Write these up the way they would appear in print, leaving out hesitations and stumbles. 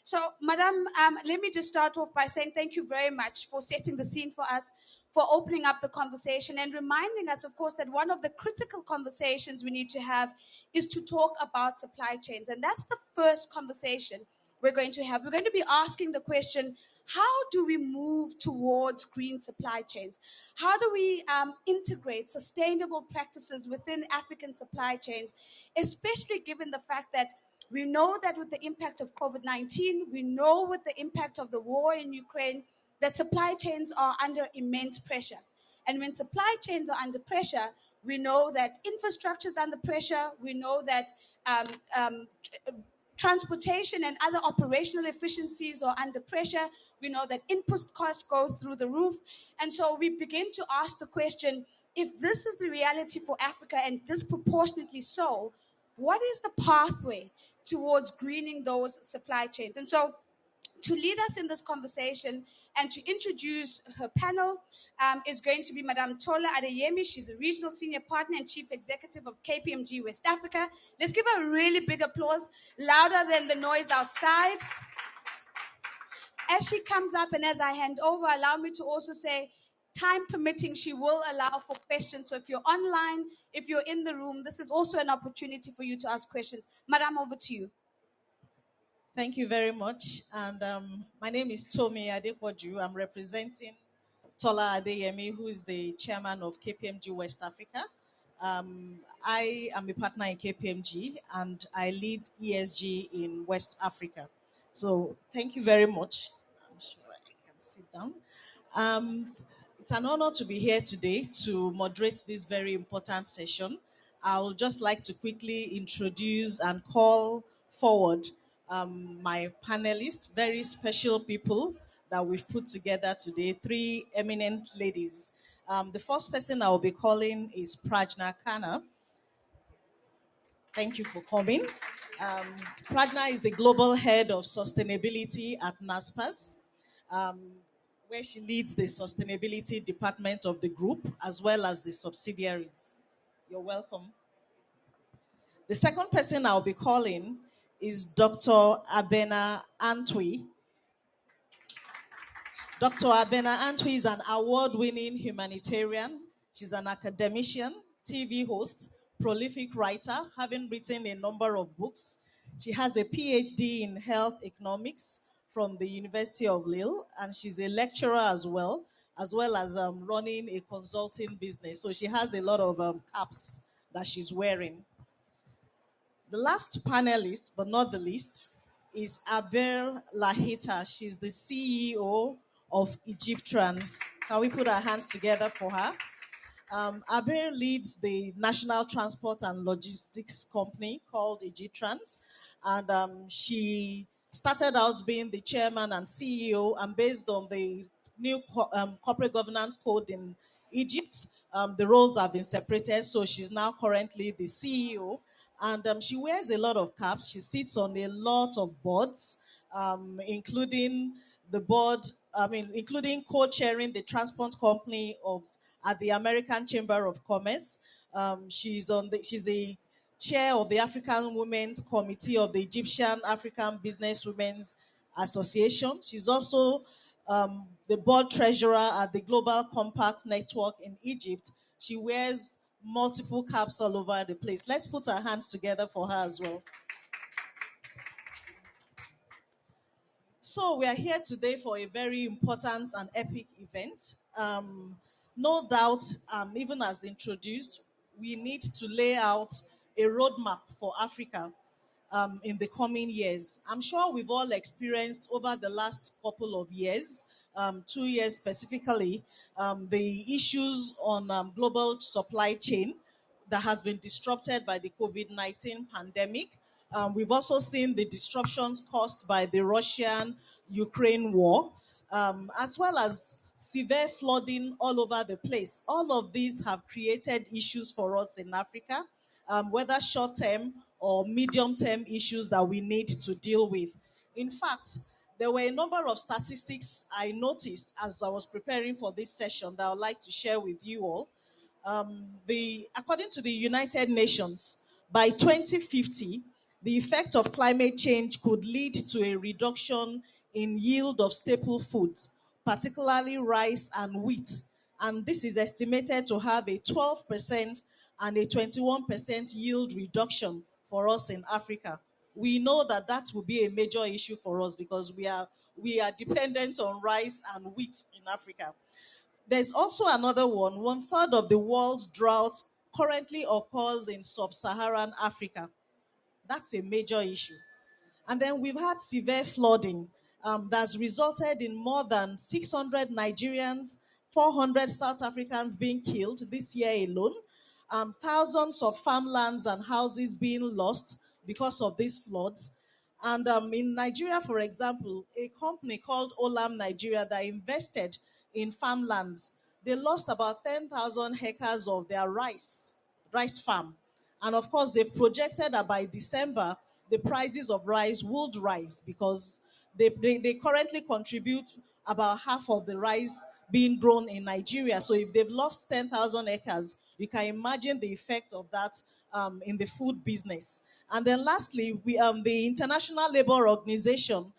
So, Madam, let me just start off by saying thank you very much for setting the scene for us, for opening up the conversation and reminding us, of course, that one of the critical conversations we need to have is to talk about supply chains. And that's the first conversation we're going to have. We're going to be asking the question, how do we move towards green supply chains? How do we integrate sustainable practices within African supply chains, especially given the fact that we know that with the impact of COVID-19, we know with the impact of the war in Ukraine, that supply chains are under immense pressure. And when supply chains are under pressure, we know that infrastructure is under pressure. We know that um, um, transportation and other operational efficiencies are under pressure. We know that input costs go through the roof. And so we begin to ask the question, if this is the reality for Africa and disproportionately so, what is the pathway towards greening those supply chains? And so to lead us in this conversation and to introduce her panel is going to be Madame Tola Adeyemi. She's a regional senior partner and chief executive of KPMG West Africa. Let's give her a really big applause, louder than the noise outside. As she comes up and as I hand over, allow me to also say, time permitting, she will allow for questions. So if you're online, if you're in the room, this is also an opportunity for you to ask questions. Madame, over to you. Thank you very much. And my name is Tomi Adepoju. I'm representing Tola Adeyemi, who is the chairman of KPMG West Africa. I am a partner in KPMG and I lead ESG in West Africa. So thank you very much. I'm sure I can sit down. Um, it's an honor to be here today to moderate this very important session. I would just like to quickly introduce and call forward my panelists, very special people that we've put together today, three eminent ladies. The first person I will be calling is Prajna Khanna. Thank you for coming. Prajna is the global head of sustainability at NASPAS, um, where she leads the sustainability department of the group as well as the subsidiaries. You're welcome. The second person I'll be calling is Dr. Abena Antwi. Dr. Abena Antwi is an award-winning humanitarian. She's an academician, TV host, prolific writer, having written a number of books. She has a PhD in health economics from the University of Lille, and she's a lecturer as well as running a consulting business. So she has a lot of caps that she's wearing. The last panelist, but not the least, is Aber Lahita. She's the CEO of Egyptrans. Can we put our hands together for her? Aber leads the national transport and logistics company called Egyptrans. And she started out being the chairman and CEO, and based on the new corporate governance code in Egypt, the roles have been separated. So she's now currently the CEO. And she wears a lot of caps. She sits on a lot of boards, including the board, including co-chairing the transport company of at the American Chamber of Commerce. She's the chair of the African Women's Committee of the Egyptian African Business Women's Association. She's also the board treasurer at the Global Compact Network in Egypt. She wears multiple caps all over the place. Let's put our hands together for her as well. So we are here today for a very important and epic event. No doubt, even as introduced, we need to lay out a roadmap for Africa in the coming years. I'm sure we've all experienced over the last couple of years, 2 years specifically, the issues on global supply chain that has been disrupted by the COVID-19 pandemic. We've also seen the disruptions caused by the Russian-Ukraine war, as well as severe flooding all over the place. All of these have created issues for us in Africa, whether short-term or medium-term issues that we need to deal with. In fact, there were a number of statistics I noticed as I was preparing for this session that I would like to share with you all. According to the United Nations, by 2050, The effect of climate change could lead to a reduction in yield of staple foods, particularly rice and wheat. And this is estimated to have a 12% and a 21% yield reduction for us in Africa. We know that that will be a major issue for us because we are dependent on rice and wheat in Africa. There's also another one. One third of the world's drought currently occurs in sub-Saharan Africa. That's a major issue. And then we've had severe flooding that's resulted in more than 600 Nigerians, 400 South Africans being killed this year alone, thousands of farmlands and houses being lost because of these floods. And in Nigeria, for example, a company called Olam Nigeria that invested in farmlands, they lost about 10,000 hectares of their rice farm. And of course, they've projected that by December, the prices of rice would rise because they currently contribute about half of the rice being grown in Nigeria. So if they've lost 10,000 acres, you can imagine the effect of that in the food business. And then lastly, the International Labour Organization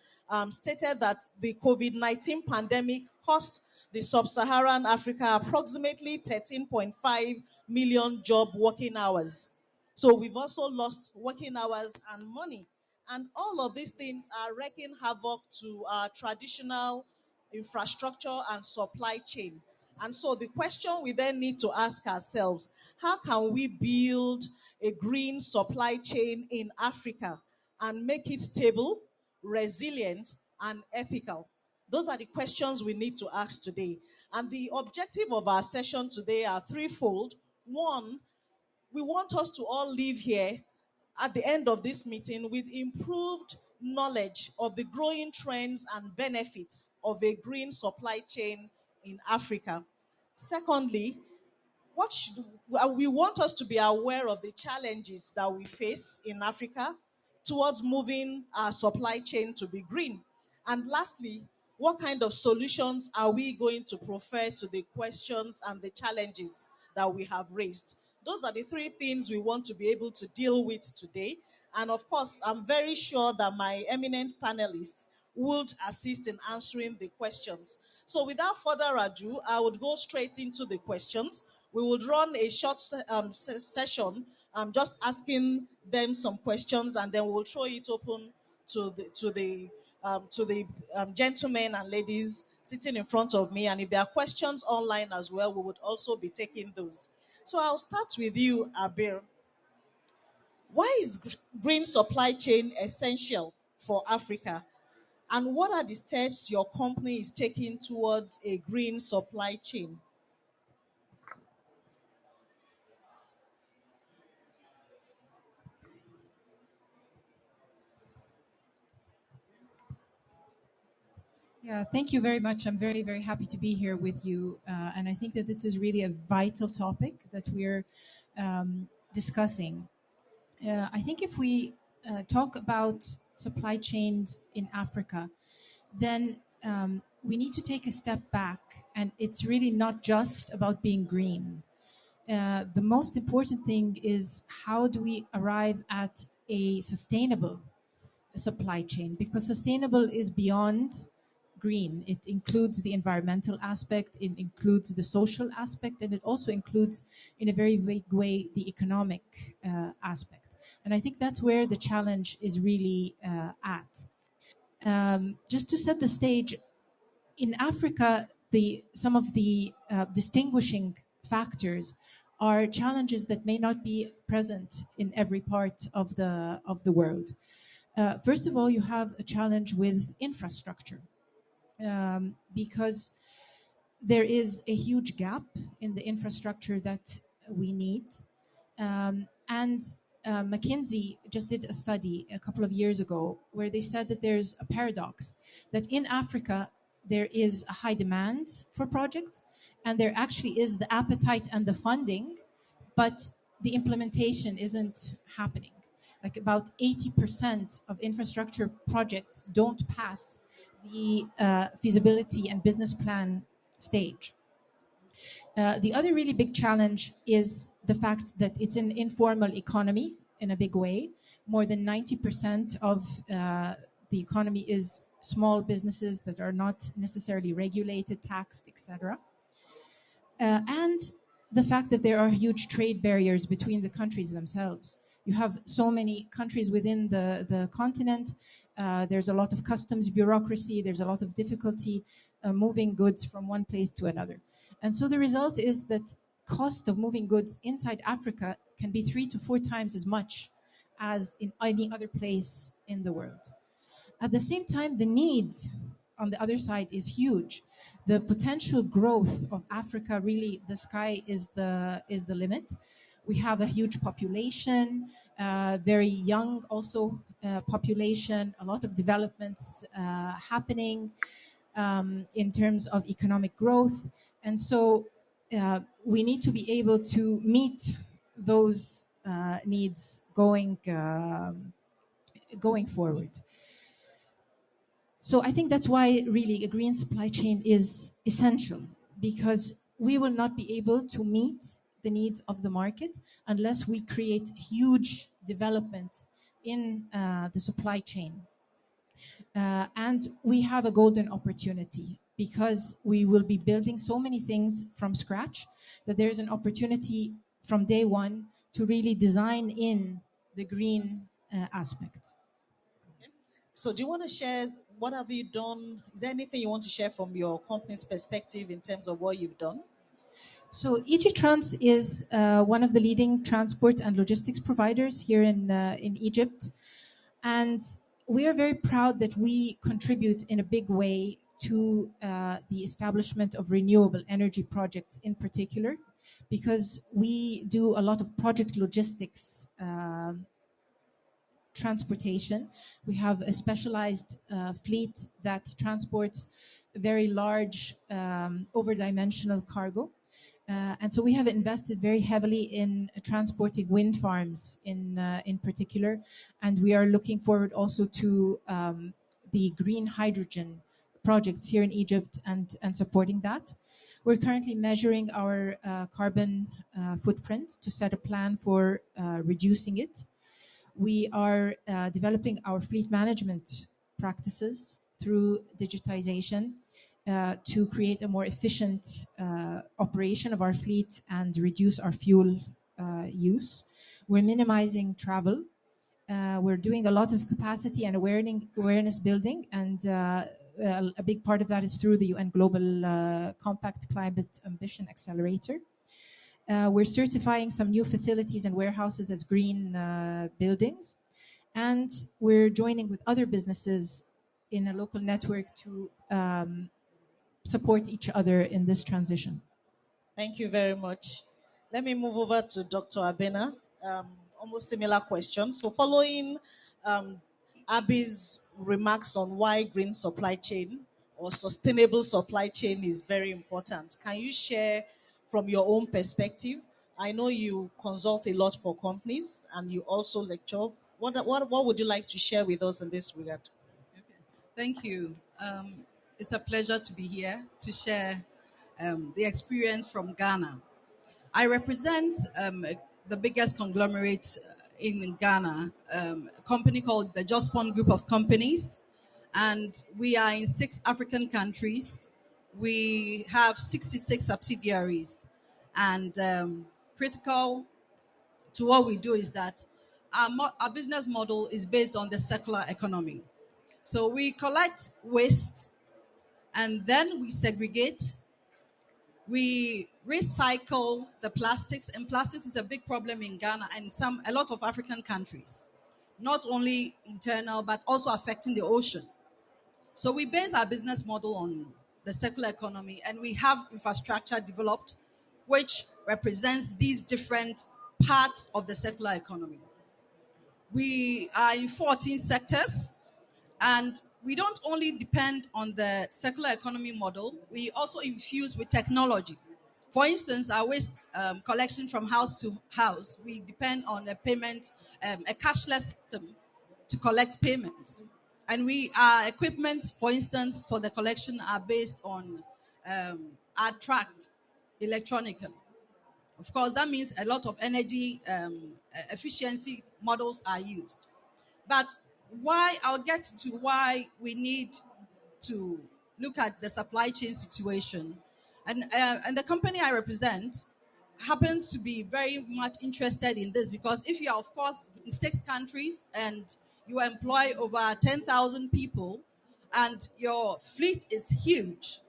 stated that the COVID-19 pandemic cost the sub-Saharan Africa approximately 13.5 million job working hours. So we've also lost working hours and money. And all of these things are wreaking havoc to our traditional infrastructure and supply chain. And so the question we then need to ask ourselves, how can we build a green supply chain in Africa and make it stable, resilient, and ethical? Those are the questions we need to ask today. And the objective of our session today are threefold. One, we want us to all live here at the end of this meeting with improved knowledge of the growing trends and benefits of a green supply chain in Africa. Secondly, we want us to be aware of the challenges that we face in Africa towards moving our supply chain to be green. And lastly, what kind of solutions are we going to prefer to the questions and the challenges that we have raised? Those are the three things we want to be able to deal with today. And of course, I'm very sure that my eminent panelists would assist in answering the questions. So without further ado, I would go straight into the questions. We would run a short session, just asking them some questions, and then we'll throw it open to the gentlemen and ladies sitting in front of me. And if there are questions online as well, we would also be taking those. So I'll start with you, Abir. Why is green supply chain essential for Africa? And what are the steps your company is taking towards a green supply chain? Yeah, thank you very much. I'm very, very happy to be here with you. And I think that this is really a vital topic that we're discussing. I think if we talk about supply chains in Africa, then we need to take a step back. And it's really not just about being green. The most important thing is how do we arrive at a sustainable supply chain? Because sustainable is beyond green. It includes the environmental aspect, it includes the social aspect, and it also includes, in a very vague way, the economic aspect. And I think that's where the challenge is really at. Just to set the stage, in Africa, some of the distinguishing factors are challenges that may not be present in every part of the world. First of all, you have a challenge with infrastructure, because there is a huge gap in the infrastructure that we need. And McKinsey just did a study a couple of years ago where they said that there's a paradox, that in Africa, there is a high demand for projects, and there actually is the appetite and the funding, but the implementation isn't happening. Like about 80% of infrastructure projects don't pass the feasibility and business plan stage. The other really big challenge is the fact that it's an informal economy in a big way, more than 90% of the economy is small businesses that are not necessarily regulated, taxed, etc. And the fact that there are huge trade barriers between the countries themselves. You have so many countries within the continent. There's a lot of customs bureaucracy. There's a lot of difficulty moving goods from one place to another. And so the result is that cost of moving goods inside Africa can be 3 to 4 times as much as in any other place in the world. At the same time, the need on the other side is huge. The potential growth of Africa, really, the sky is the limit. We have a huge population, very young also population, a lot of developments happening in terms of economic growth. And so we need to be able to meet those needs going forward. So I think that's why really a green supply chain is essential, because we will not be able to meet the needs of the market unless we create huge development in the supply chain. And we have a golden opportunity because we will be building so many things from scratch that there's an opportunity from day one to really design in the green aspect. So do you want to share what have you done? Is there anything you want to share from your company's perspective in terms of what you've done? So EGTrans is one of the leading transport and logistics providers here in Egypt. And we are very proud that we contribute in a big way to the establishment of renewable energy projects in particular, because we do a lot of project logistics transportation. We have a specialized fleet that transports very large over-dimensional cargo. And so we have invested very heavily in transporting wind farms in particular. And we are looking forward also to the green hydrogen projects here in Egypt and supporting that. We're currently measuring our carbon footprint to set a plan for reducing it. We are developing our fleet management practices through digitization to create a more efficient operation of our fleet and reduce our fuel use. We're minimizing travel. We're doing a lot of capacity and awareness building, and a big part of that is through the UN Global Compact Climate Ambition Accelerator. We're certifying some new facilities and warehouses as green buildings. And we're joining with other businesses in a local network to support each other in this transition. Thank you very much. Let me move over to Dr. Abena. Almost similar question. So following Abby's remarks on why green supply chain or sustainable supply chain is very important, can you share from your own perspective? I know you consult a lot for companies and you also lecture. What would you like to share with us in this regard? Okay. Thank you. It's a pleasure to be here to share the experience from Ghana. I represent the biggest conglomerate in Ghana, a company called the Jospon Group of Companies, and we are in 6 African countries. We have 66 subsidiaries, and critical to what we do is that our business model is based on the circular economy. So we collect waste and then we segregate. We recycle the plastics, and plastics is a big problem in Ghana and a lot of African countries, not only internal but also affecting the ocean. So we base our business model on the circular economy, and we have infrastructure developed which represents these different parts of the circular economy. We are in 14 sectors, and we don't only depend on the circular economy model, we also infuse with technology. For instance, our waste collection from house to house, we depend on a payment, a cashless system to collect payments. And our equipment, for instance, for the collection are based on are tracked electronically. Of course, that means a lot of energy efficiency models are used. But why, I'll get to why we need to look at the supply chain situation. And the company I represent happens to be very much interested in this, because if you are, of course, in 6 countries and you employ over 10,000 people and your fleet is huge,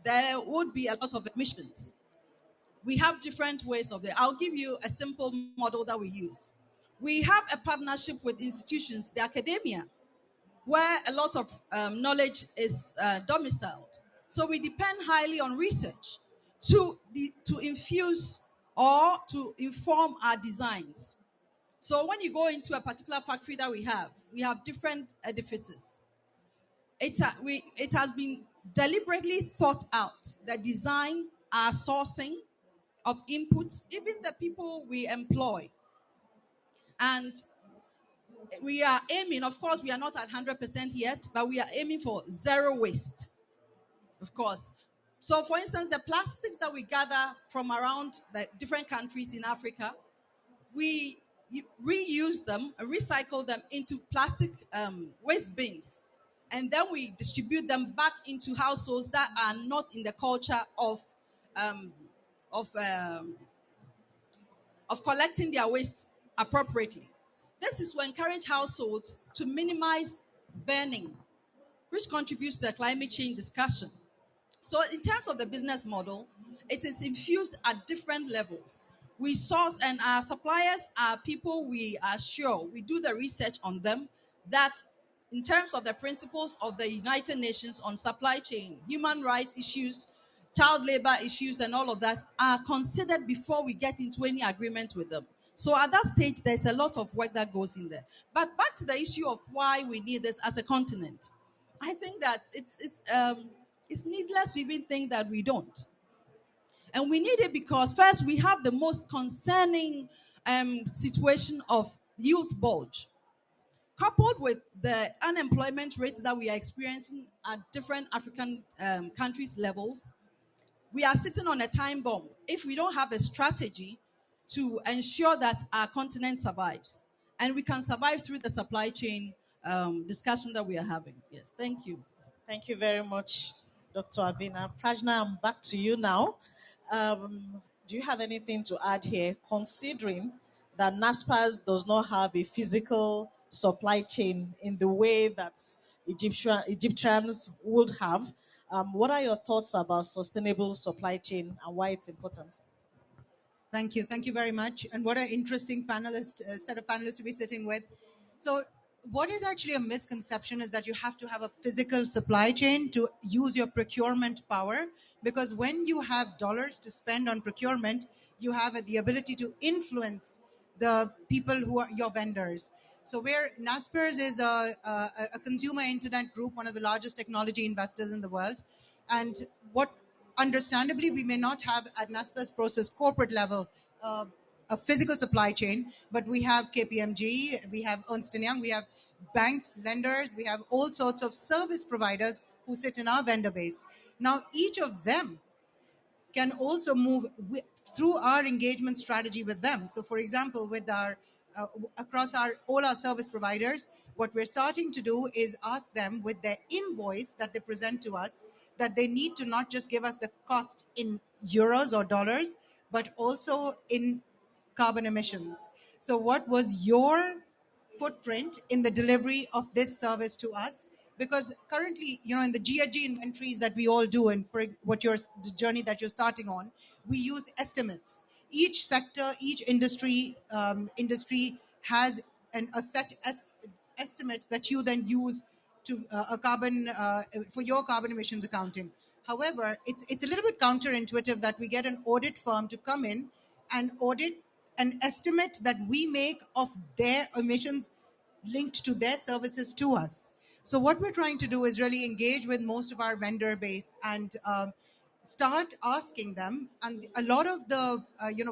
there would be a lot of emissions. We have different ways of it. I'll give you a simple model that we use. We have a partnership with institutions, the academia, where a lot of knowledge is domiciled. So we depend highly on research to infuse or to inform our designs. So when you go into a particular factory that we have different edifices. It has been deliberately thought out, the design, our sourcing of inputs, even the people we employ. And we are aiming, of course, we are not at 100% yet, but we are aiming for zero waste, of course. So, for instance, the plastics that we gather from around the different countries in Africa, we reuse them and recycle them into plastic waste bins. And then we distribute them back into households that are not in the culture um, of, um, of collecting their waste appropriately. This is to encourage households to minimize burning, which contributes to the climate change discussion. So, in terms of the business model, it is infused at different levels. We source, and our suppliers are people we are sure, we do the research on them, that in terms of the principles of the United Nations on supply chain, human rights issues, child labor issues, and all of that are considered before we get into any agreement with them. So at that stage, there's a lot of work that goes in there. But back to the issue of why we need this as a continent. I think that it's needless to even think that we don't. And we need it because, first, we have the most concerning situation of youth bulge, coupled with the unemployment rates that we are experiencing at different African countries' levels. We are sitting on a time bomb if we don't have a strategy to ensure that our continent survives. And we can survive through the supply chain discussion that we are having. Yes, thank you. Thank you very much, Dr. Avina. Prajna, I'm back to you now. Do you have anything to add here, considering that NASPAS does not have a physical supply chain in the way that Egyptians would have? What are your thoughts about sustainable supply chain and why it's important? Thank you. Thank you very much. And what an interesting set of panelists to be sitting with. So, what is actually a misconception is that you have to have a physical supply chain to use your procurement power. Because when you have dollars to spend on procurement, you have the ability to influence the people who are your vendors. So, where Naspers is a consumer internet group, one of the largest technology investors in the world, and what understandably we may not have at Naspers process corporate level a physical supply chain, but we have KPMG, we have Ernst & Young, we have banks, lenders, we have all sorts of service providers who sit in our vendor base. Now, each of them can also move through our engagement strategy with them. So, for example, with our across all our service providers, what we're starting to do is ask them with their invoice that they present to us that they need to not just give us the cost in euros or dollars, but also in carbon emissions. So, what was your footprint in the delivery of this service to us? Because currently, in the GHG inventories that we all do, and for the journey that you're starting on, we use estimates. Each sector, each industry has a set estimate that you then use to a carbon for your carbon emissions accounting. However, it's a little bit counterintuitive that we get an audit firm to come in and audit an estimate that we make of their emissions linked to their services to us. So what we're trying to do is really engage with most of our vendor base and start asking them. And a lot of the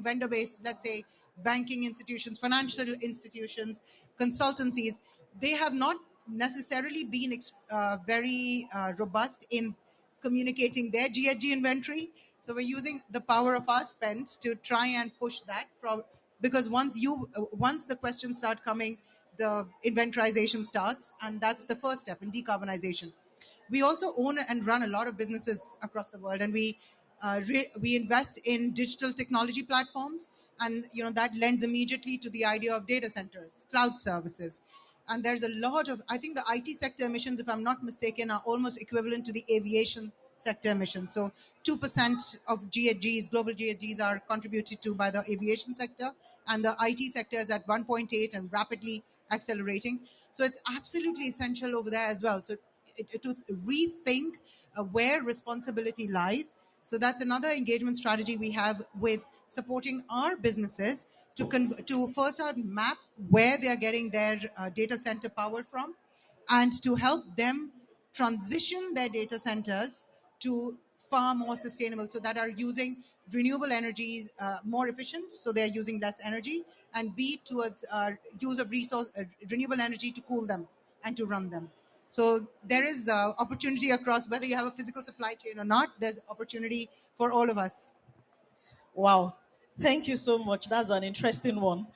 vendor base, let's say banking institutions, financial institutions, consultancies, they have not necessarily been very robust in communicating their GHG inventory. So we're using the power of our spend to try and push that because once the questions start coming, the inventorization starts, and that's the first step in decarbonization. We also own and run a lot of businesses across the world, and we invest in digital technology platforms, and that lends immediately to the idea of data centers, cloud services. And there's a lot of, I think the IT sector emissions, if I'm not mistaken, are almost equivalent to the aviation sector emissions. So 2% of GHGs, global GHGs, are contributed to by the aviation sector, and the IT sector is at 1.8 and rapidly accelerating. So it's absolutely essential over there as well. So to rethink where responsibility lies. So that's another engagement strategy we have with supporting our businesses to first out map where they are getting their data center power from, and to help them transition their data centers to far more sustainable, so that are using renewable energies more efficient, so they're using less energy, and B, towards use of resource renewable energy to cool them and to run them. So there is opportunity across, whether you have a physical supply chain or not, there's opportunity for all of us. Wow. Thank you so much. That's an interesting one.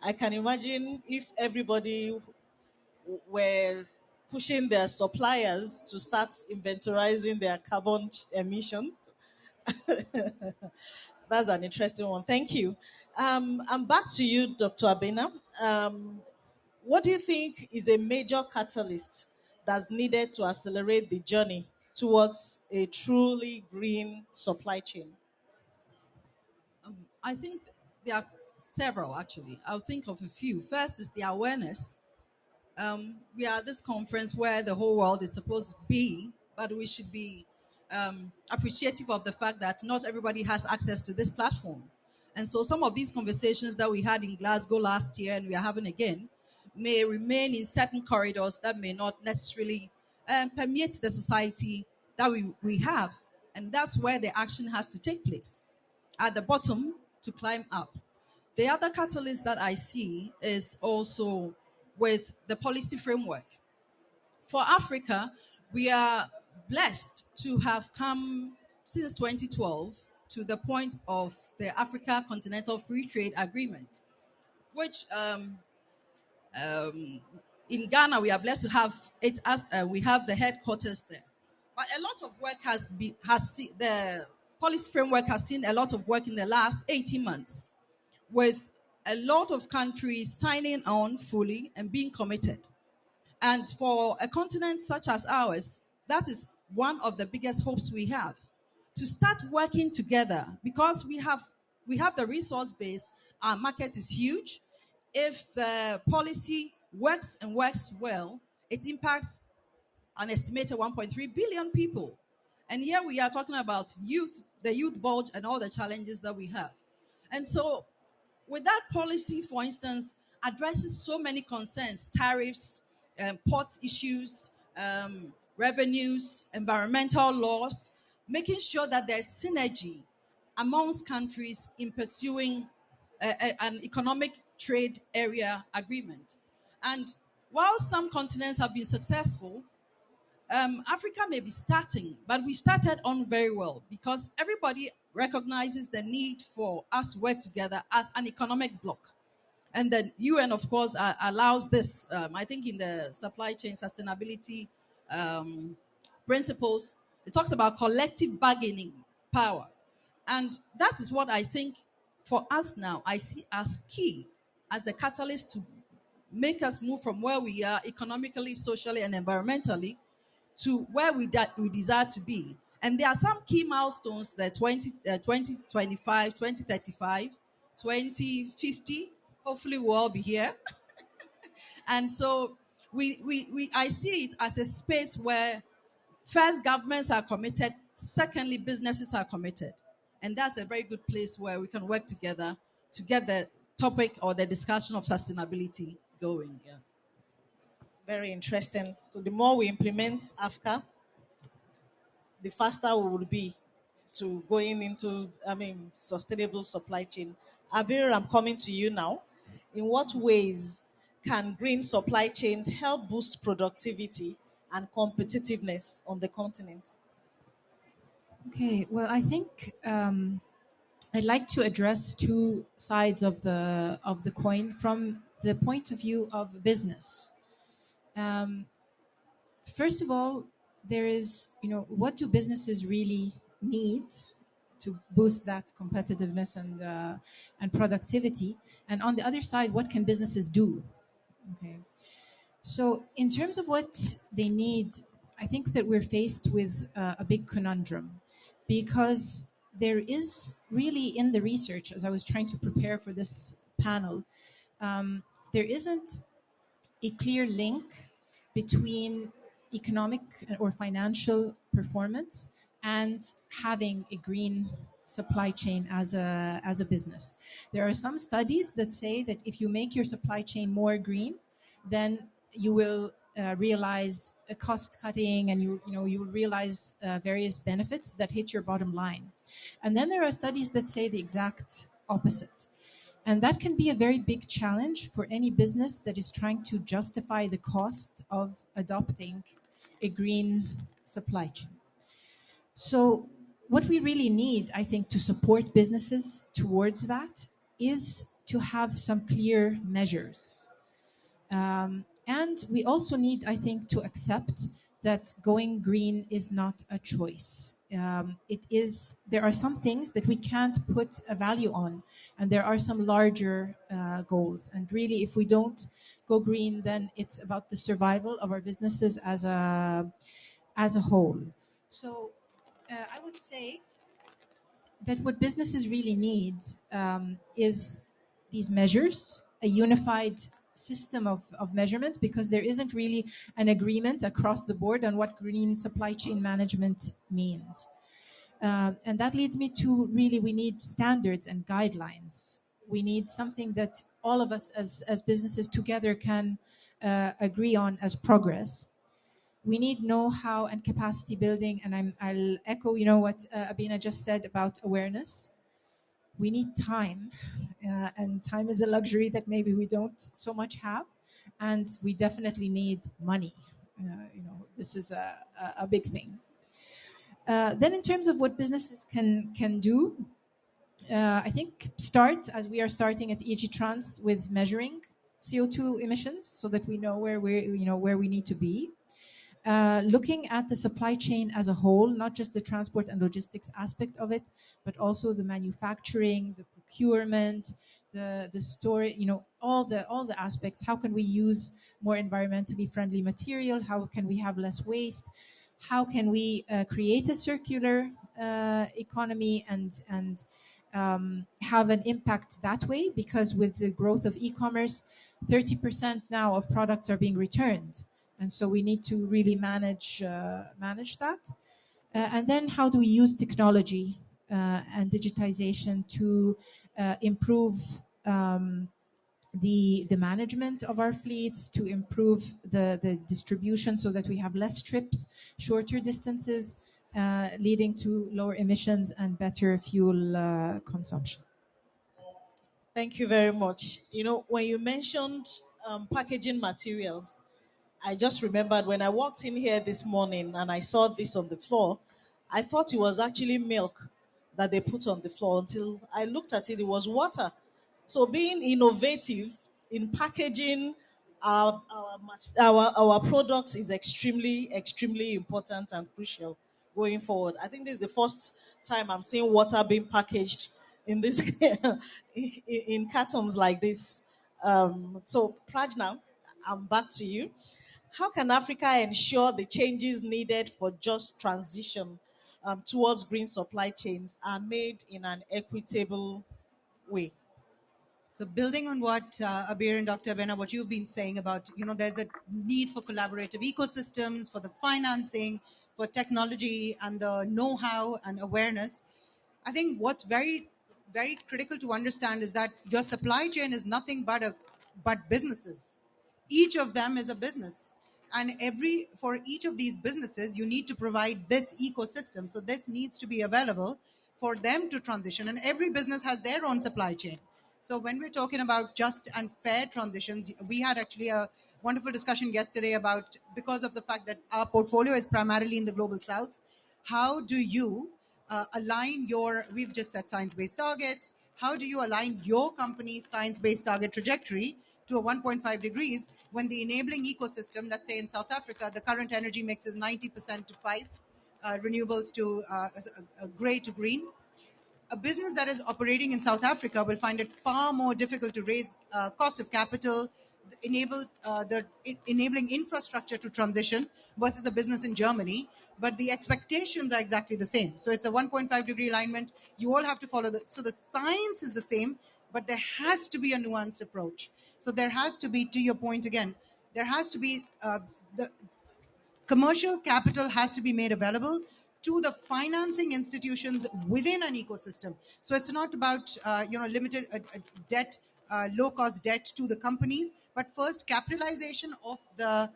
I can imagine if everybody were pushing their suppliers to start inventorizing their carbon emissions. That's an interesting one. Thank you. I'm back to you, Dr. Abena. What do you think is a major catalyst that's needed to accelerate the journey towards a truly green supply chain? I think there are several actually. I'll think of a few. First is the awareness. We are at this conference where the whole world is supposed to be, but we should be appreciative of the fact that not everybody has access to this platform. And so some of these conversations that we had in Glasgow last year and we are having again may remain in certain corridors that may not necessarily permeate the society that we have. And that's where the action has to take place, at the bottom to climb up. The other catalyst that I see is also with the policy framework. For Africa, we are blessed to have come since 2012 to the point of the Africa Continental Free Trade Agreement, which in Ghana we are blessed to have it as we have the headquarters there. But a lot of work the policy framework has seen a lot of work in the last 18 months, with a lot of countries signing on fully and being committed. And for a continent such as ours, that is one of the biggest hopes we have, to start working together, because we have the resource base. Our market is huge. If the policy works and works well, it impacts an estimated 1.3 billion people. And here we are talking about youth, the youth bulge, and all the challenges that we have. And so, with that policy, for instance, addresses so many concerns: tariffs, port issues, revenues, environmental laws, making sure that there's synergy amongst countries in pursuing an economic trade area agreement. And while some continents have been successful, Africa may be starting, but we started on very well because everybody recognizes the need for us to work together as an economic bloc. And the UN, of course, allows this. I think in the supply chain sustainability principles, it talks about collective bargaining power. And that is what I think for us now, I see as key, as the catalyst to make us move from where we are economically, socially, and environmentally to where we desire to be. And there are some key milestones that 2025, 2035, 2050, hopefully we'll all be here. And so I see it as a space where first governments are committed, secondly businesses are committed. And that's a very good place where we can work together to get the topic or the discussion of sustainability going. Yeah. Very interesting. So the more we implement AFCA, the faster we will be to going into, sustainable supply chain. Abir, I'm coming to you now. In what ways can green supply chains help boost productivity and competitiveness on the continent? Okay, well, I think I'd like to address two sides of the coin from the point of view of business. Um, First of all, there is, what do businesses really need to boost that competitiveness and productivity? And on the other side, what can businesses do? Okay. So, in terms of what they need, I think that we're faced with a big conundrum because there is really in the research, as I was trying to prepare for this panel, there isn't a clear link between economic or financial performance and having a green supply chain as a business. There are some studies that say that if you make your supply chain more green, then you will realize a cost cutting, and you will realize various benefits that hit your bottom line. And then there are studies that say the exact opposite. And that can be a very big challenge for any business that is trying to justify the cost of adopting a green supply chain. So, what we really need, I think, to support businesses towards that is to have some clear measures. And we also need, I think, to accept that going green is not a choice. It is. There are some things that we can't put a value on, and there are some larger goals. And really, if we don't go green, then it's about the survival of our businesses as a whole. So, I would say that what businesses really need is these measures, a unified system of measurement, because there isn't really an agreement across the board on what green supply chain management means. And that leads me to really, we need standards and guidelines. We need something that all of us as businesses together can agree on as progress. We need know-how and capacity building, and I'll echo, what Abina just said about awareness. We need time, and time is a luxury that maybe we don't so much have, and we definitely need money. This is a big thing. Then, in terms of what businesses can do, I think start as we are starting at EG Trans with measuring CO2 emissions, so that we know where we need to be. Looking at the supply chain as a whole, not just the transport and logistics aspect of it, but also the manufacturing, the procurement, the storage, all the aspects. How can we use more environmentally friendly material? How can we have less waste? How can we create a circular economy and have an impact that way? Because with the growth of e-commerce, 30% now of products are being returned. And so we need to really manage that. And then how do we use technology and digitization to improve the management of our fleets, to improve the distribution so that we have less trips, shorter distances, leading to lower emissions and better fuel consumption. Thank you very much. When you mentioned packaging materials, I just remembered when I walked in here this morning and I saw this on the floor, I thought it was actually milk that they put on the floor until I looked at it, it was water. So being innovative in packaging our products is extremely, extremely important and crucial going forward. I think this is the first time I'm seeing water being packaged in this in cartons like this. So Prajna, I'm back to you. How can Africa ensure the changes needed for just transition towards green supply chains are made in an equitable way? So building on what Abir and Dr. Abena, what you've been saying about, there's the need for collaborative ecosystems, for the financing, for technology and the know-how and awareness. I think what's very, very critical to understand is that your supply chain is nothing but businesses. Each of them is a business. And for each of these businesses, you need to provide this ecosystem. So this needs to be available for them to transition. And every business has their own supply chain. So when we're talking about just and fair transitions, we had actually a wonderful discussion yesterday about, because of the fact that our portfolio is primarily in the global south, how do you align we've just set science-based targets, how do you align your company's science-based target trajectory to a 1.5 degrees when the enabling ecosystem, let's say in South Africa, the current energy mix is 90% to 5 renewables to gray to green. A business that is operating in South Africa will find it far more difficult to raise cost of capital, enabling infrastructure to transition versus a business in Germany. But the expectations are exactly the same. So it's a 1.5 degree alignment. You all have to follow so the science is the same, but there has to be a nuanced approach. So there has to be, to your point again, there has to be the commercial capital has to be made available to the financing institutions within an ecosystem. So it's not about limited debt, low cost debt to the companies, but first capitalization of the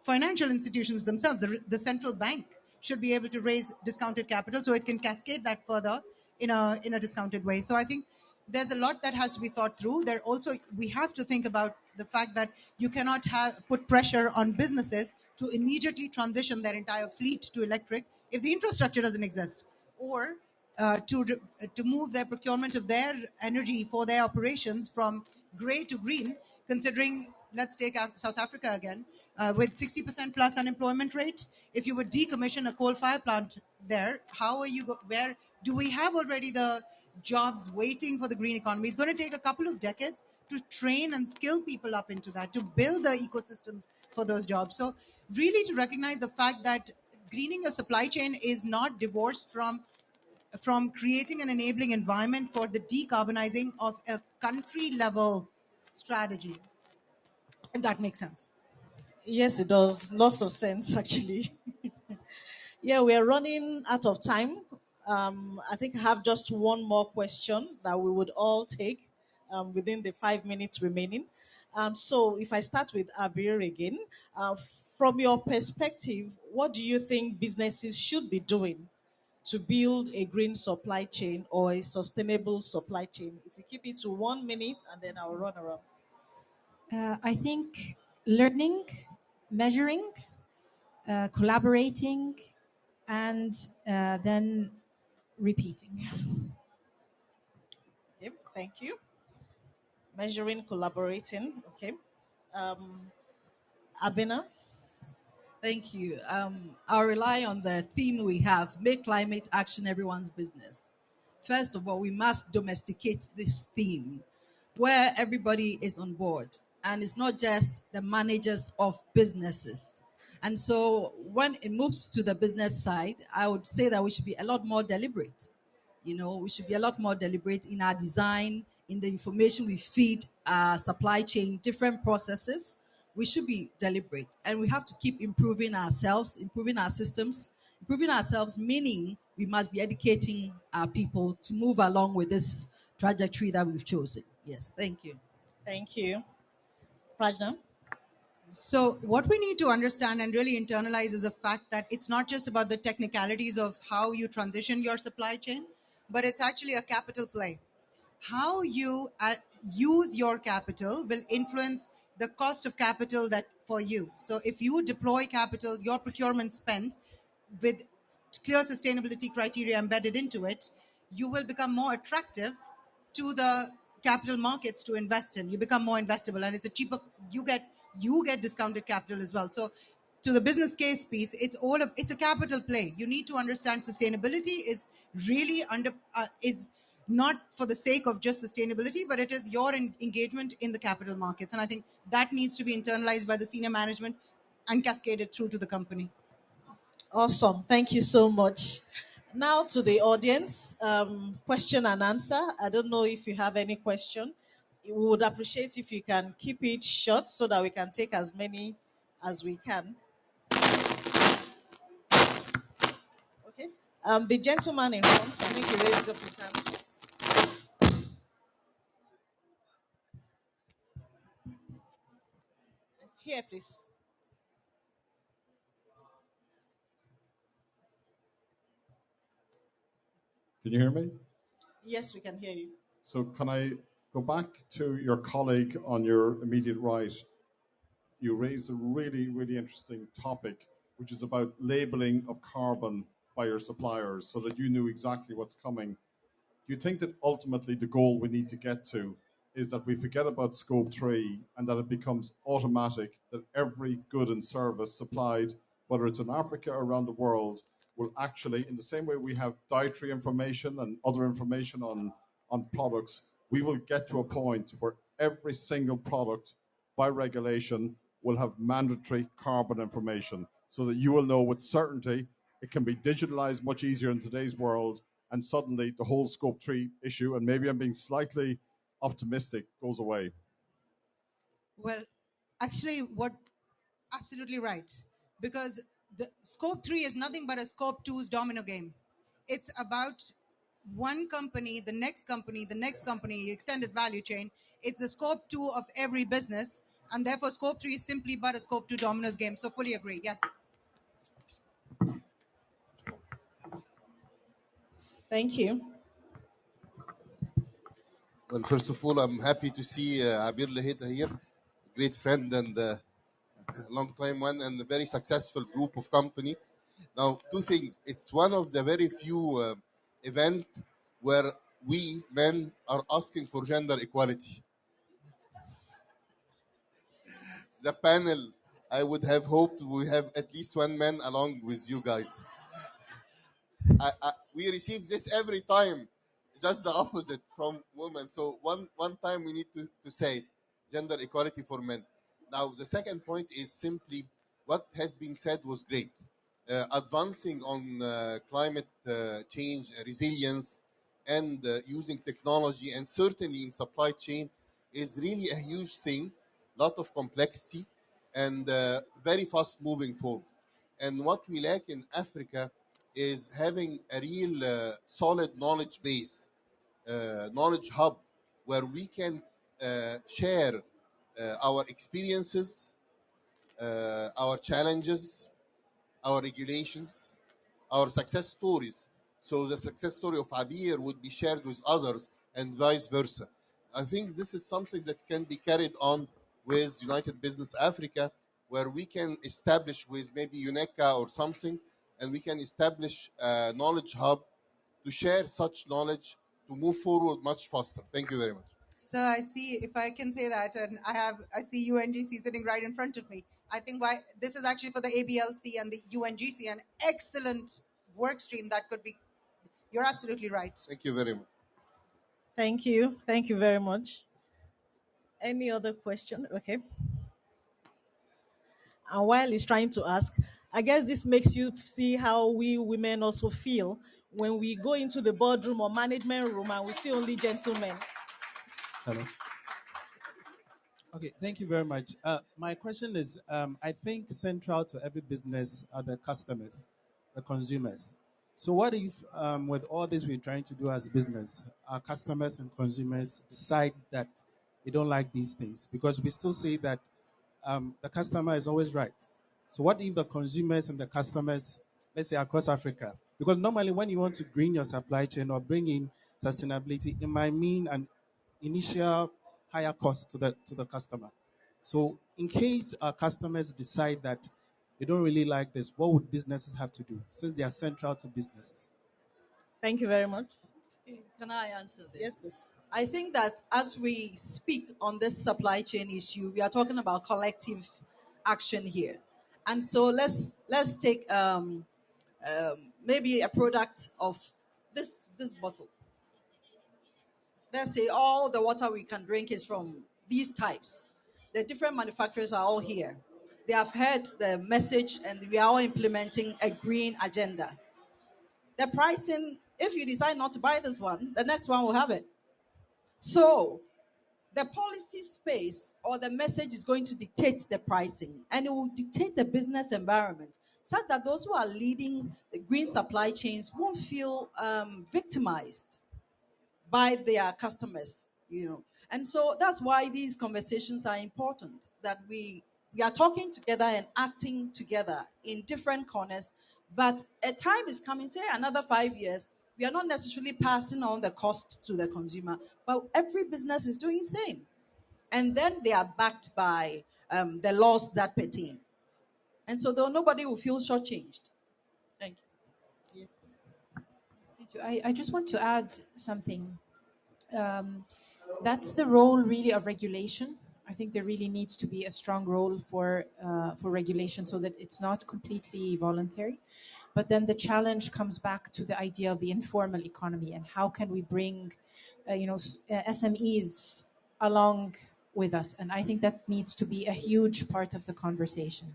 financial institutions themselves. The central bank should be able to raise discounted capital so it can cascade that further in a discounted way. So I think there's a lot that has to be thought through. There also, we have to think about the fact that you cannot put pressure on businesses to immediately transition their entire fleet to electric if the infrastructure doesn't exist, or to move their procurement of their energy for their operations from gray to green, considering, let's take out South Africa again, with 60% plus unemployment rate. If you would decommission a coal fire plant there, how are you, where do we have already the jobs waiting for the green economy? It's going to take a couple of decades to train and skill people up into that, to build the ecosystems for those jobs. So really to recognize the fact that greening your supply chain is not divorced from creating an enabling environment for the decarbonizing of a country level strategy, if that makes sense. Yes, it does. Lots of sense, actually. Yeah, we're running out of time. I think I have just one more question that we would all take within the 5 minutes remaining. So, if I start with Abir again, uh, from your perspective, what do you think businesses should be doing to build a green supply chain or a sustainable supply chain? If you keep it to 1 minute, and then I'll run around. I think learning, measuring, collaborating, and then repeating. Okay, thank you. Measuring, collaborating. Okay. Um, Abina. Thank you. I'll rely on the theme we have: make climate action everyone's business. First of all, we must domesticate this theme where everybody is on board, and it's not just the managers of businesses. And so when it moves to the business side, I would say that we should be a lot more deliberate. We should be a lot more deliberate in our design, in the information we feed our supply chain, different processes. We should be deliberate, and we have to keep improving ourselves, improving our systems, improving ourselves, meaning we must be educating our people to move along with this trajectory that we've chosen. Yes, thank you. Thank you. Prajna. So what we need to understand and really internalize is the fact that it's not just about the technicalities of how you transition your supply chain, but it's actually a capital play. How you use your capital will influence the cost of capital that for you. So if you deploy capital, your procurement spend with clear sustainability criteria embedded into it, you will become more attractive to the capital markets to invest in. You become more investable, and it's a cheaper. You get discounted capital as well. So to the business case piece, it's a capital play. You need to understand sustainability is really is not for the sake of just sustainability, but it is your engagement in the capital markets. And I think that needs to be internalized by the senior management and cascaded through to the company. Awesome. Thank you so much. Now to the audience, question and answer. I don't know if you have any question. We would appreciate if you can keep it short so that we can take as many as we can. Okay. The gentleman in front, I think he raised up his hand first. Here, please. Can you hear me? Yes, we can hear you. So can I go back to your colleague on your immediate right? You raised a really, really interesting topic, which is about labeling of carbon by your suppliers so that you knew exactly what's coming. Do you think that ultimately the goal we need to get to is that we forget about scope 3 and that it becomes automatic that every good and service supplied, whether it's in Africa or around the world, will actually, in the same way we have dietary information and other information on products, we will get to a point where every single product by regulation will have mandatory carbon information so that you will know with certainty. It can be digitalized much easier in today's world, and suddenly the whole scope 3 issue, and maybe I'm being slightly optimistic, goes away. Well, actually, absolutely right. Because the scope 3 is nothing but a scope 2's domino game. It's about one company, the next company, the next company, extended value chain. It's the scope 2 of every business. And therefore, scope 3 is simply but a scope 2 dominoes game. So fully agree. Yes. Thank you. Well, first of all, I'm happy to see Abir Lahita here, great friend and long time one, and a very successful group of company. Now, two things. It's one of the very few event where we men are asking for gender equality. The panel, I would have hoped we have at least one man along with you guys. We receive this every time, just the opposite from women. So one time we need to say gender equality for men. Now the second point is simply what has been said was great. Advancing on climate change, resilience, and using technology, and certainly in supply chain, is really a huge thing. Lot of complexity and very fast moving forward. And what we lack in Africa is having a real solid knowledge base, knowledge hub, where we can share our experiences, our challenges, our regulations, our success stories. So the success story of Abir would be shared with others and vice versa. I think this is something that can be carried on with United Business Africa, where we can establish with maybe UNECA or something, and we can establish a knowledge hub to share such knowledge to move forward much faster. Thank you very much. So I see, if I can say that, and I see UNGC sitting right in front of me. I think why this is actually for the ABLC and the UNGC, an excellent work stream that could be. You're absolutely right. Thank you very much. Thank you. Thank you very much. Any other question? Okay. And while he's trying to ask, I guess this makes you see how we women also feel when we go into the boardroom or management room and we see only gentlemen. Hello. Okay, thank you very much. My question is, I think central to every business are the customers, the consumers. So what if, with all this we're trying to do as business, our customers and consumers decide that they don't like these things? Because we still say that the customer is always right. So what if the consumers and the customers, let's say across Africa, because normally when you want to green your supply chain or bring in sustainability, it might mean an initial higher cost to the customer. So in case our customers decide that they don't really like this, what would businesses have to do since they are central to businesses? Thank you very much. Can I answer this? Yes, please. I think that as we speak on this supply chain issue, we are talking about collective action here. And so let's take maybe a product of this bottle. Let's say all the water we can drink is from these types. The different manufacturers are all here. They have heard the message and we are all implementing a green agenda. The pricing, if you decide not to buy this one, the next one will have it. So the policy space or the message is going to dictate the pricing, and it will dictate the business environment such that those who are leading the green supply chains won't feel victimized by their customers. And so that's why these conversations are important, that we are talking together and acting together in different corners. But a time is coming, say another 5 years, we are not necessarily passing on the cost to the consumer, but every business is doing the same. And then they are backed by the laws that pertain. And so though nobody will feel shortchanged. Thank you. Thank you. I just want to add something. That's the role really of regulation. I think there really needs to be a strong role for regulation so that it's not completely voluntary. But then the challenge comes back to the idea of the informal economy and how can we bring, SMEs along with us. And I think that needs to be a huge part of the conversation.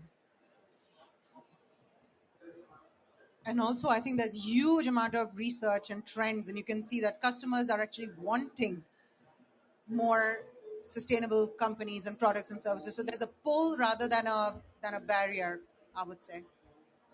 And also, I think there's huge amount of research and trends, and you can see that customers are actually wanting more sustainable companies and products and services. So there's a pull rather than a barrier, I would say.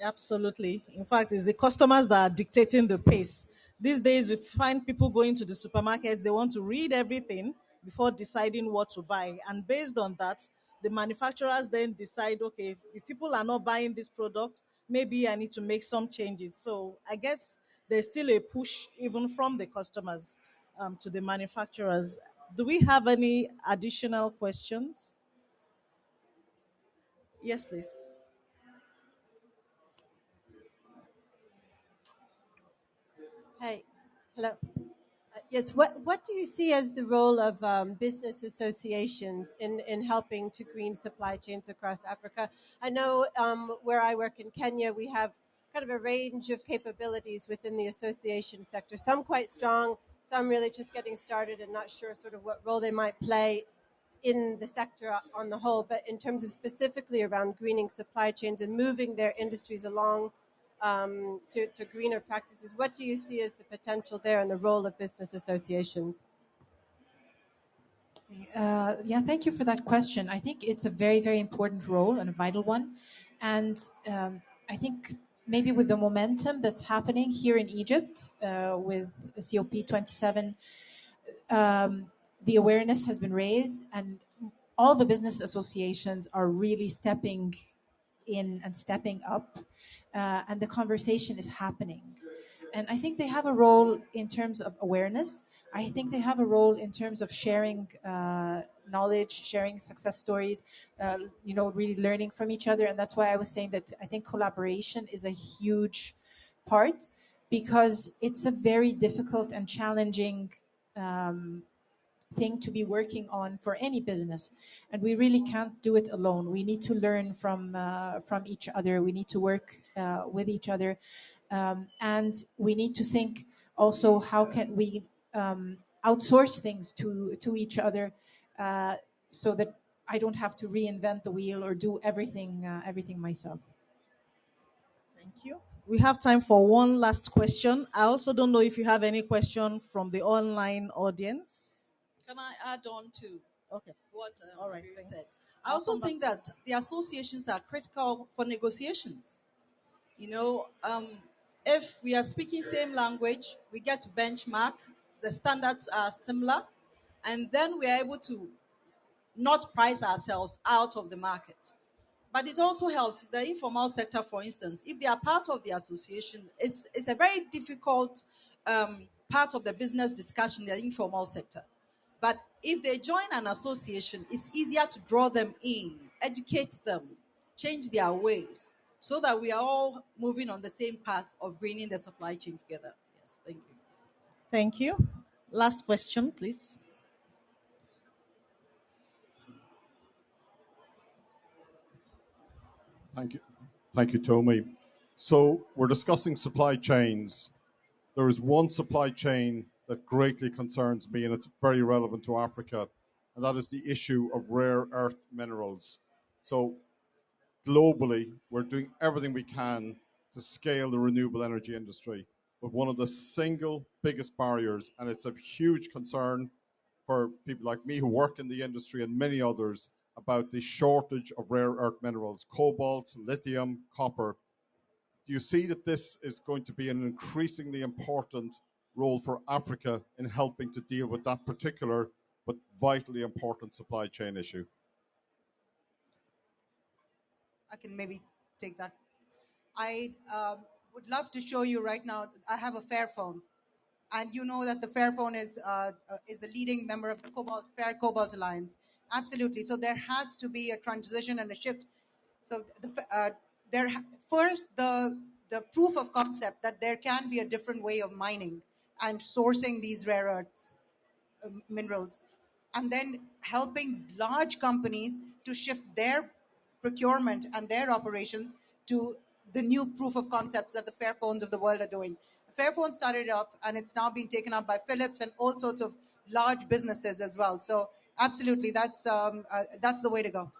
Absolutely. In fact, it's the customers that are dictating the pace. These days, you find people going to the supermarkets, they want to read everything before deciding what to buy. And based on that, the manufacturers then decide, okay, if people are not buying this product, maybe I need to make some changes. So I guess there's still a push even from the customers to the manufacturers. Do we have any additional questions? Yes, please. Hey, hello. Yes, what do you see as the role of business associations in helping to green supply chains across Africa? I know where I work in Kenya, we have kind of a range of capabilities within the association sector, some quite strong, some really just getting started and not sure sort of what role they might play in the sector on the whole, but in terms of specifically around greening supply chains and moving their industries along to greener practices, what do you see as the potential there and the role of business associations? Yeah, thank you for that question. I think it's a very, very important role and a vital one. And I think maybe with the momentum that's happening here in Egypt with COP27, the awareness has been raised, and all the business associations are really stepping in and stepping up, and the conversation is happening. And I think they have a role in terms of awareness. I think they have a role in terms of sharing knowledge, sharing success stories, really learning from each other. And that's why I was saying that I think collaboration is a huge part, because it's a very difficult and challenging thing to be working on for any business, and we really can't do it alone. We need to learn from each other. We need to work with each other, and we need to think also how can we outsource things to each other, so that I don't have to reinvent the wheel or do everything myself. Thank you. We have time for one last question. I also don't know if you have any question from the online audience. Can I add on to Okay. what All right. Abiru Thanks. said? I also think that the associations are critical for negotiations. You know, if we are speaking same language, we get to benchmark, the standards are similar, and then we are able to not price ourselves out of the market. But it also helps the informal sector, for instance, if they are part of the association, it's a very difficult part of the business discussion, the informal sector. But if they join an association, it's easier to draw them in, educate them, change their ways, so that we are all moving on the same path of bringing the supply chain together. Yes, thank you. Thank you. Last question, please. Thank you. Thank you, Tomi. So we're discussing supply chains. There is one supply chain that greatly concerns me, and it's very relevant to Africa, and that is the issue of rare earth minerals. So globally, we're doing everything we can to scale the renewable energy industry. But one of the single biggest barriers, and it's a huge concern for people like me who work in the industry and many others, about the shortage of rare earth minerals, cobalt, lithium, copper. Do you see that this is going to be an increasingly important role for Africa in helping to deal with that particular but vitally important supply chain issue? I can maybe take that. I would love to show you right now. I have a Fairphone, and you know that the Fairphone is the leading member of the Fair Cobalt Alliance. Absolutely. So there has to be a transition and a shift. So first the proof of concept that there can be a different way of mining and sourcing these rare earth minerals and then helping large companies to shift their procurement and their operations to the new proof of concepts that the Fairphones of the world are doing. Fairphone started off, and it's now being taken up by Philips and all sorts of large businesses as well. So absolutely, that's the way to go.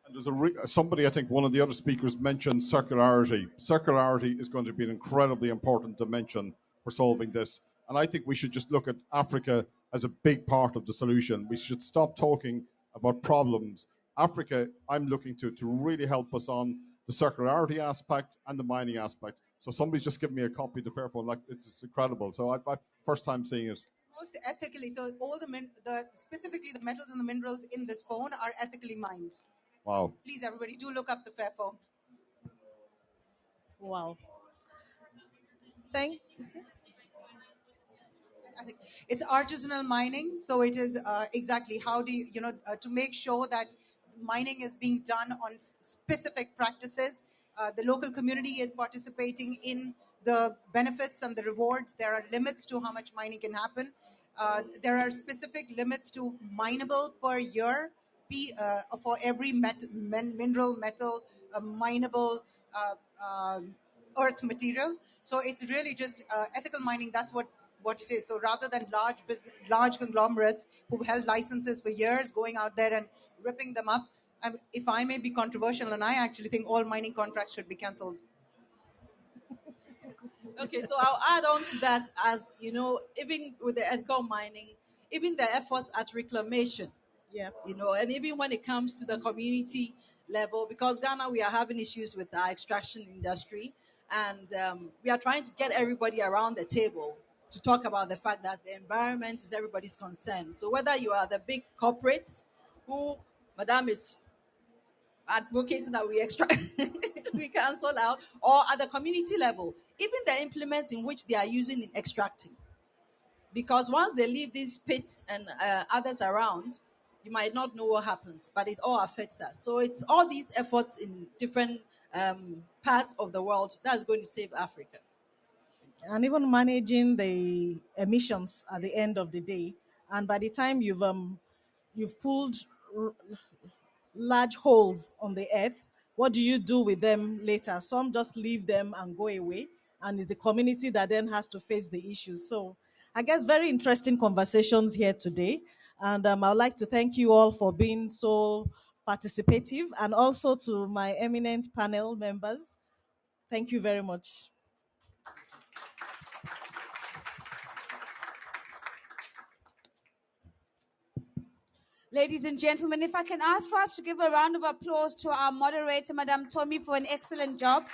And there's somebody, I think one of the other speakers mentioned circularity. Circularity is going to be an incredibly important dimension for solving this. And I think we should just look at Africa as a big part of the solution. We should stop talking about problems. Africa, I'm looking to really help us on the circularity aspect and the mining aspect. So somebody's just given me a copy of the Fairphone. Like, it's incredible. So I first time seeing it. Most ethically, so all specifically the metals and the minerals in this phone are ethically mined. Wow. Please, everybody, do look up the Fairphone. Wow. Thank. I think it's artisanal mining, so it is exactly how do you to make sure that mining is being done on specific practices. The local community is participating in the benefits and the rewards. There are limits to how much mining can happen. There are specific limits to mineable per year for every mineral, metal, mineable earth material. So it's really just ethical mining. That's what it is. So rather than large conglomerates who've held licenses for years going out there and ripping them up, if I may be controversial, and I actually think all mining contracts should be cancelled. Okay, so I'll add on to that, as you know, even with the ethical mining, even the efforts at reclamation, Yeah. and even when it comes to the community level, because Ghana, we are having issues with our extraction industry, and we are trying to get everybody around the table to talk about the fact that the environment is everybody's concern. So whether you are the big corporates who Madame is advocating that we extract, we cancel out, or at the community level, even the implements in which they are using in extracting. Because once they leave these pits and others around, you might not know what happens, but it all affects us. So it's all these efforts in different parts of the world that's going to save Africa. And even managing the emissions at the end of the day. And by the time you've pulled large holes on the earth, what do you do with them later? Some just leave them and go away, and it's the community that then has to face the issues. So I guess very interesting conversations here today. And I would like to thank you all for being so participative, and also to my eminent panel members. Thank you very much. Ladies and gentlemen, if I can ask for us to give a round of applause to our moderator, Madame Tommy, for an excellent job.